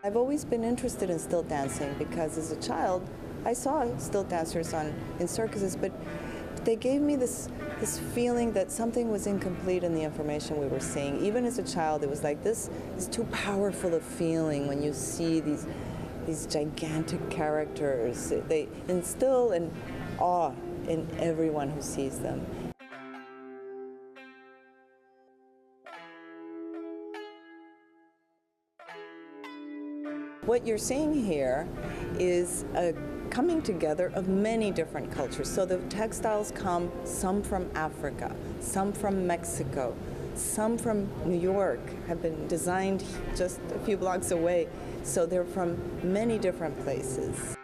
I've always been interested in stilt dancing because as a child, I saw stilt dancers in circuses, but they gave me this feeling that something was incomplete in the information we were seeing. Even as a child, it was like this is too powerful a feeling when you see these gigantic characters. They instill an awe in everyone who sees them. What you're seeing here is a coming together of many different cultures. So the textiles come, some from Africa, some from Mexico, some from New York, have been designed just a few blocks away. So they're from many different places.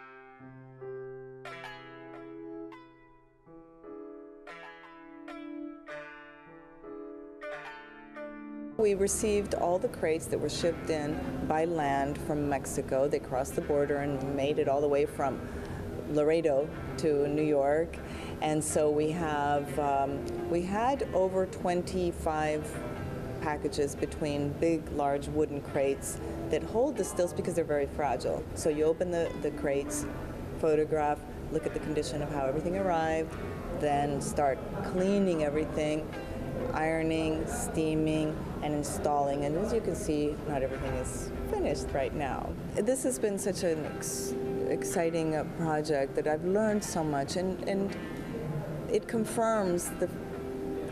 We received all the crates that were shipped in by land from Mexico. They crossed the border and made it all the way from Laredo to New York. And so we had over 25 packages between big, large wooden crates that hold the stilts because they're very fragile. So you open the crates, photograph, look at the condition of how everything arrived, then start cleaning everything, ironing, steaming, and installing. And as you can see, not everything is finished right now. This has been such an exciting project that I've learned so much, and it confirms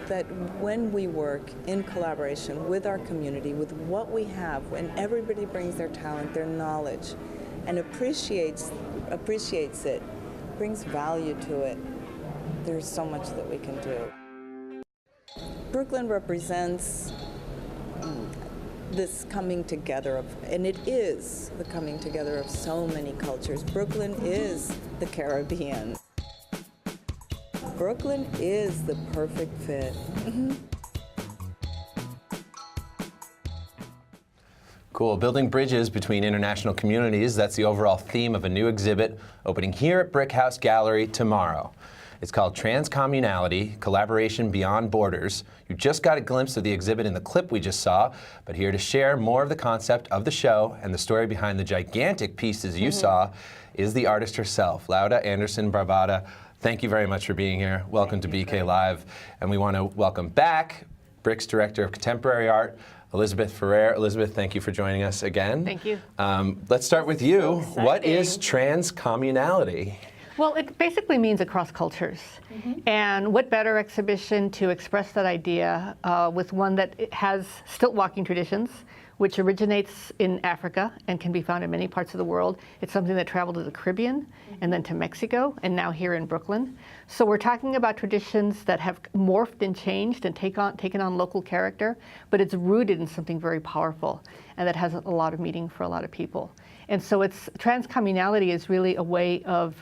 that when we work in collaboration with our community, with what we have, when everybody brings their talent, their knowledge, and appreciates it, brings value to it, there's so much that we can do. Brooklyn represents this coming together of, and it is the coming together of so many cultures. Brooklyn is the Caribbean. Brooklyn is the perfect fit. Cool. Building bridges between international communities, that's the overall theme of a new exhibit opening here at BRIC House Gallery tomorrow. It's called Transcommunality, Collaboration Beyond Borders. You just got a glimpse of the exhibit in the clip we just saw, but here to share more of the concept of the show and the story behind the gigantic pieces you saw is the artist herself, Laura Anderson Barbata. Thank you very much for being here. Welcome to BK Live. And we want to welcome back BRIC's Director of Contemporary Art, Elizabeth Ferrer. Elizabeth, thank you for joining us again. Thank you. Let's start with you. What is transcommunality? Well, it basically means across cultures. And what better exhibition to express that idea with one that has stilt walking traditions, which originates in Africa and can be found in many parts of the world. It's something that traveled to the Caribbean and then to Mexico and now here in Brooklyn. So we're talking about traditions that have morphed and changed and taken on local character, but it's rooted in something very powerful and that has a lot of meaning for a lot of people. And so transcommunality is really a way of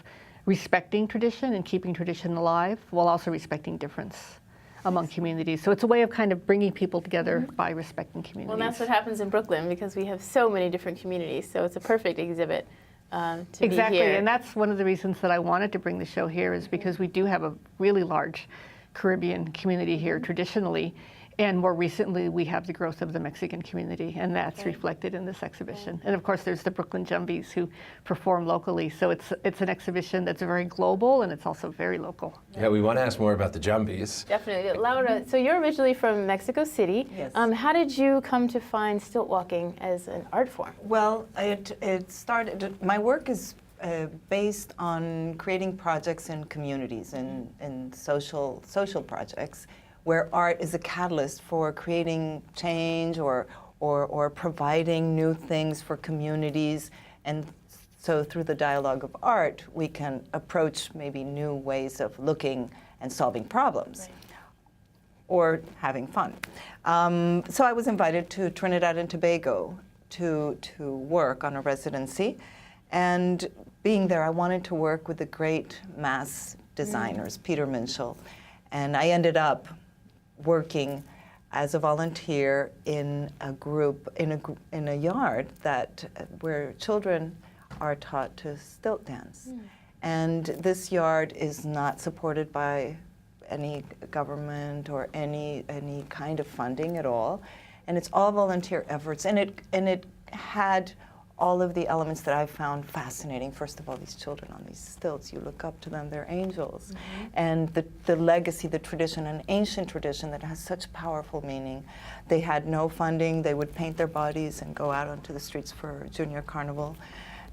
respecting tradition and keeping tradition alive while also respecting difference among communities. So it's a way of kind of bringing people together by respecting communities. Well, that's what happens in Brooklyn because we have so many different communities. So it's a perfect exhibit to exactly, be here. And that's one of the reasons that I wanted to bring the show here is because we do have a really large Caribbean community here traditionally. And more recently, we have the growth of the Mexican community, and that's reflected in this exhibition. And of course, there's the Brooklyn Jumbies who perform locally. So it's an exhibition that's very global, and it's also very local. Yeah, we want to ask more about the Jumbies. Definitely. Laura, so you're originally from Mexico City. Yes. How did you come to find stilt walking as an art form? Well, it started, my work is based on creating projects in communities and social projects, where art is a catalyst for creating change or providing new things for communities. And so through the dialogue of art, we can approach maybe new ways of looking and solving problems. Right. Or having fun. So I was invited to Trinidad and Tobago to work on a residency. And being there, I wanted to work with the great mass designers, Peter Minshall. And I ended up working as a volunteer in a group, in a yard where children are taught to stilt dance. And this yard is not supported by any government or any kind of funding at all. And it's all volunteer efforts. And it had all of the elements that I found fascinating. First of all, these children on these stilts, you look up to them, they're angels. And the legacy, the tradition, an ancient tradition that has such powerful meaning. They had no funding. They would paint their bodies and go out onto the streets for Junior Carnival.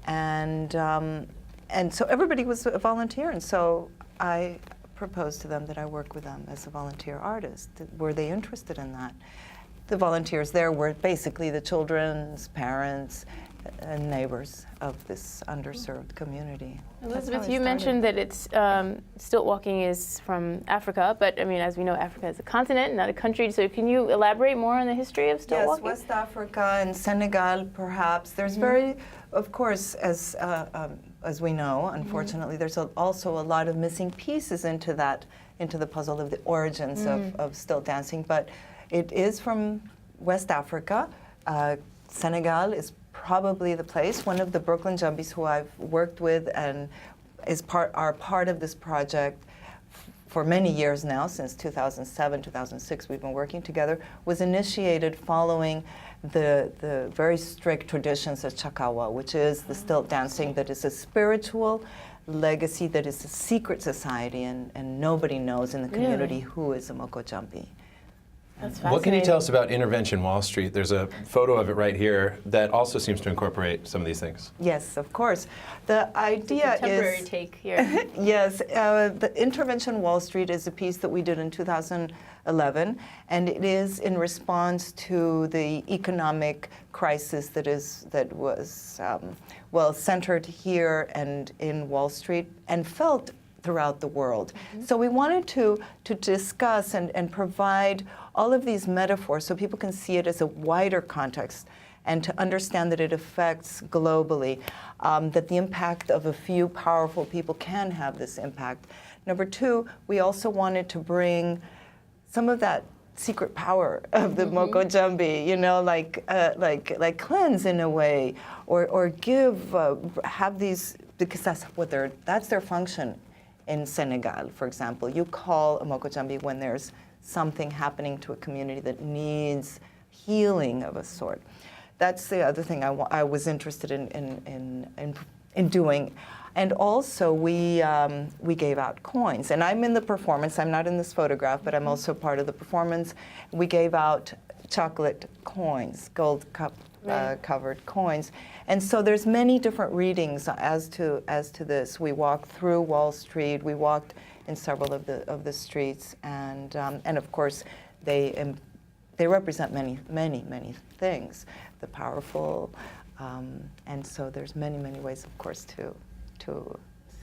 And so everybody was a volunteer. And so I proposed to them that I work with them as a volunteer artist. Were they interested in that? The volunteers there were basically the children's parents and neighbors of this underserved community. Elizabeth, you mentioned that it's stilt walking is from Africa, but I mean, as we know, Africa is a continent, not a country. So can you elaborate more on the history of stilt walking? Yes, West Africa and Senegal, perhaps. There's very, of course, as we know, unfortunately, there's also a lot of missing pieces into the puzzle of the origins of stilt dancing. But it is from West Africa. Senegal is probably the place. One of the Brooklyn Jumbies who I've worked with and are part of this project for many years now, since 2007, 2006, we've been working together, was initiated following the very strict traditions of Chakawa, which is the stilt dancing that is a spiritual legacy, that is a secret society, and nobody knows in the community who is a Moko Jumbi. That's What can you tell us about Intervention Wall Street? There's a photo of it right here that also seems to incorporate some of these things. Yes, of course. The idea is... Contemporary take here. Yes, the Intervention Wall Street is a piece that we did in 2011, and it is in response to the economic crisis that was centered here and in Wall Street and felt throughout the world. So we wanted to discuss and provide all of these metaphors so people can see it as a wider context and to understand that it affects globally, that the impact of a few powerful people can have this impact. Number two, we also wanted to bring some of that secret power of the Moko Jumbi, you know, like cleanse in a way, or give, have these, because that's their function. In Senegal, for example, you call a Moko Jumbi when there's something happening to a community that needs healing of a sort. That's the other thing I was interested in doing. And also, we gave out coins. And I'm in the performance. I'm not in this photograph, but I'm also part of the performance. We gave out chocolate coins, gold cup covered coins. And so there's many different readings as to this. We walked through Wall Street. We walked in several of the streets, and of course they represent many things. The powerful, and so there's many ways, of course, to.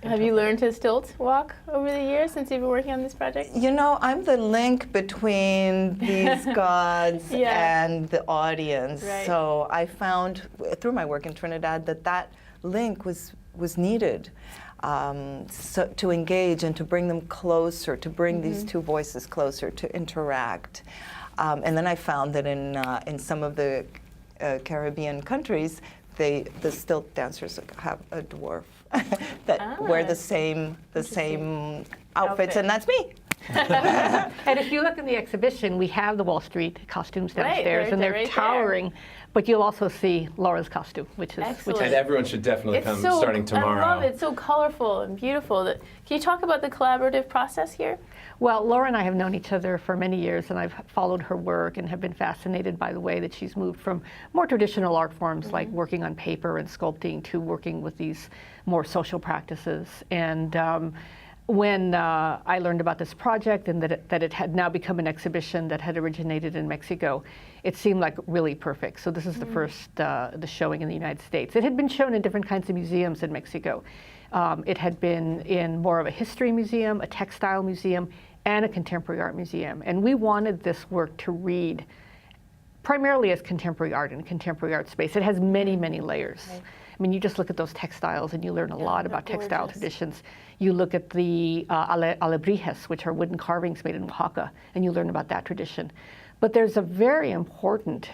Have you learned to stilt walk over the years since you've been working on this project? You know, I'm the link between these gods and the audience. Right. So I found through my work in Trinidad that link was needed to engage and to bring them closer, to bring these two voices closer, to interact. And then I found that in some of the Caribbean countries, the stilt dancers have a dwarf that wear the same outfits, and that's me. And if you look in the exhibition, we have the Wall Street costumes downstairs, and they're right towering. There. But you'll also see Laura's costume, which is and everyone should definitely come starting tomorrow. I love it. It's so colorful and beautiful. Can you talk about the collaborative process here? Well, Laura and I have known each other for many years, and I've followed her work and have been fascinated by the way that she's moved from more traditional art forms like working on paper and sculpting to working with these more social practices. And when I learned about this project and that it had now become an exhibition that had originated in Mexico, it seemed like really perfect. So this is the first the showing in the United States. It had been shown in different kinds of museums in Mexico. It had been in more of a history museum, a textile museum, and a contemporary art museum. And we wanted this work to read primarily as contemporary art in a contemporary art space. It has many layers. Right. I mean, you just look at those textiles and you learn a lot about textile traditions. You look at the alebrijes, which are wooden carvings made in Oaxaca, and you learn about that tradition. But there's a very important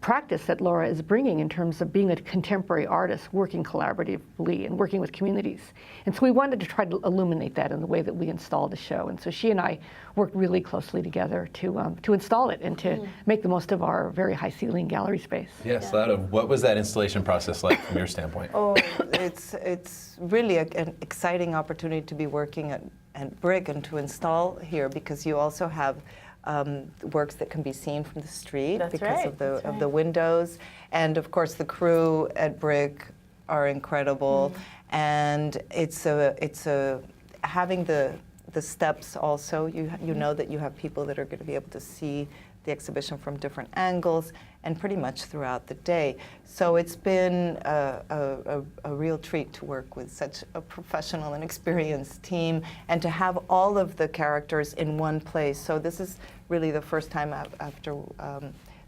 practice that Laura is bringing in terms of being a contemporary artist, working collaboratively and working with communities. And so we wanted to try to illuminate that in the way that we installed the show. And so she and I worked really closely together to install it and to make the most of our very high ceiling gallery space. Yes, what was that installation process like from your standpoint? Oh, it's really an exciting opportunity to be working at BRIC and to install here, because you also have works that can be seen from the street because of the windows, and of course the crew at BRIC are incredible, and it's having the steps also. You know that you have people that are going to be able to see the exhibition from different angles and pretty much throughout the day. So it's been a real treat to work with such a professional and experienced team and to have all of the characters in one place. So this is really the first time after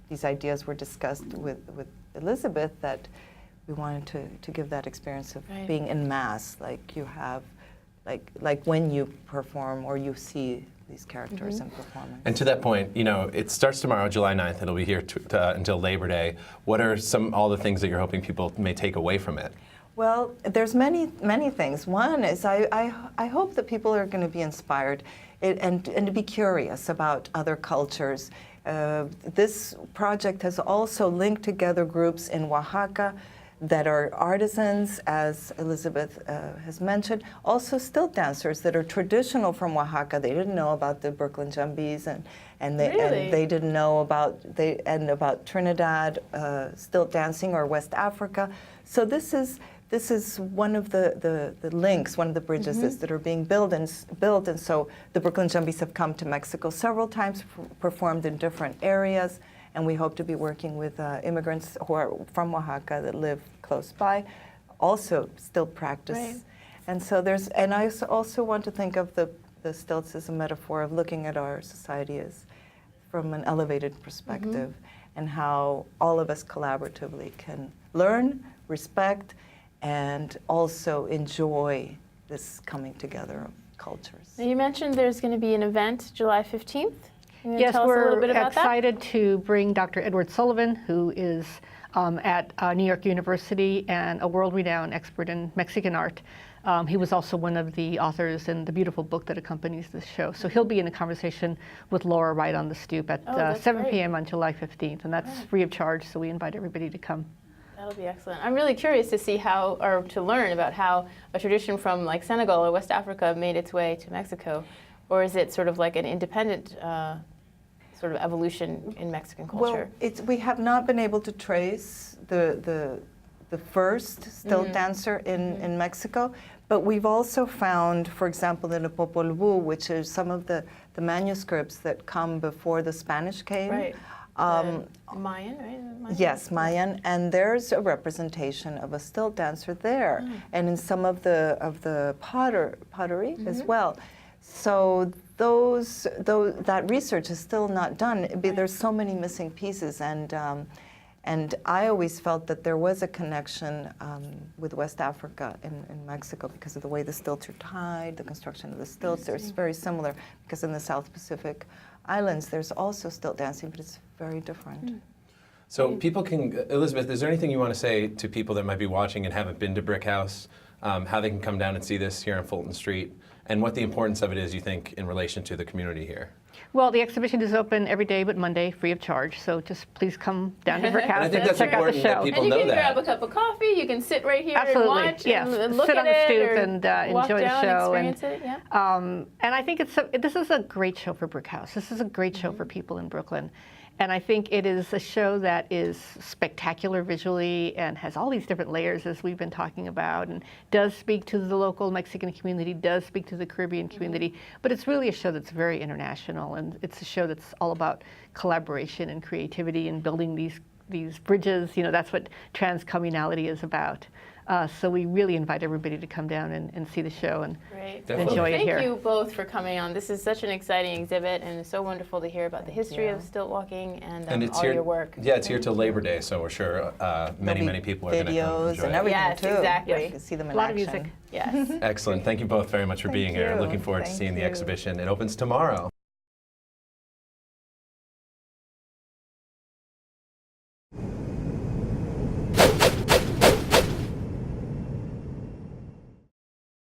these ideas were discussed with Elizabeth that we wanted to give that experience of being in mass, like you have, like when you perform or you see these characters in performance. And to that point, you know, it starts tomorrow, July 9th. It'll be here until Labor Day. What are all the things that you're hoping people may take away from it? Well, there's many things. One is I hope that people are going to be inspired and to be curious about other cultures. This project has also linked together groups in Oaxaca that are artisans, as Elizabeth has mentioned, also stilt dancers that are traditional from Oaxaca. They didn't know about the Brooklyn Jumbies, and they didn't know about Trinidad stilt dancing or West Africa. So this is one of the links, one of the bridges that are being built, and so the Brooklyn Jumbies have come to Mexico several times, performed in different areas. And we hope to be working with immigrants who are from Oaxaca that live close by, also still practice. Right. And so and I also want to think of the stilts as a metaphor of looking at our society as from an elevated perspective, and how all of us collaboratively can learn, respect, and also enjoy this coming together of cultures. Now you mentioned there's going to be an event July 15th. Yes, we're excited to bring Dr. Edward Sullivan, who is at New York University and a world-renowned expert in Mexican art. He was also one of the authors in the beautiful book that accompanies this show. So he'll be in a conversation with Laura right on the stoop at 7 p.m. on July 15th, and that's free of charge, so we invite everybody to come. That'll be excellent. I'm really curious to see to learn about how a tradition from like Senegal or West Africa made its way to Mexico, or is it sort of like an independent sort of evolution in Mexican culture? Well, we have not been able to trace the first stilt dancer in Mexico, but we've also found, for example, in the Popol Vuh, which is some of the manuscripts that come before the Spanish came. Right. Mayan, right? Mayan? Yes, Mayan, and there's a representation of a stilt dancer there, and in some of the pottery as well. So that research is still not done. There's so many missing pieces, and I always felt that there was a connection with West Africa in Mexico because of the way the stilts are tied, the construction of the stilts. It's very similar because in the South Pacific Islands there's also stilt dancing, but it's very different. So people can, Elizabeth, is there anything you want to say to people that might be watching and haven't been to BRIC House, how they can come down and see this here on Fulton Street, and what the importance of it is, you think, in relation to the community here? Well, the exhibition is open every day but Monday, free of charge. So just please come down to BRIC House and check out the show. That people and you know can that. grab a cup of coffee. You can sit right here Absolutely. and watch and look sit at on the it stoop or and walk enjoy the down show. And experience it. Yeah. And I think this is a great show for BRIC House. This is a great show for people in Brooklyn. And I think it is a show that is spectacular visually and has all these different layers, as we've been talking about, and does speak to the local Mexican community, does speak to the Caribbean community. But it's really a show that's very international, and it's a show that's all about collaboration and creativity and building these bridges. You know, that's what Transcommunality is about. So we really invite everybody to come down and see the show and enjoy it here. Thank you both for coming on. This is such an exciting exhibit, and it's so wonderful to hear about the history of stilt walking and it's all here, your work. Yeah, it's here till Labor Day, so we're sure many people are going to come videos enjoy and it. everything Yes, too. exactly. You can see them in A lot of action. music. Yes. Excellent. Thank you both very much for being here. you. Looking forward to Thank seeing the you. exhibition. It opens tomorrow.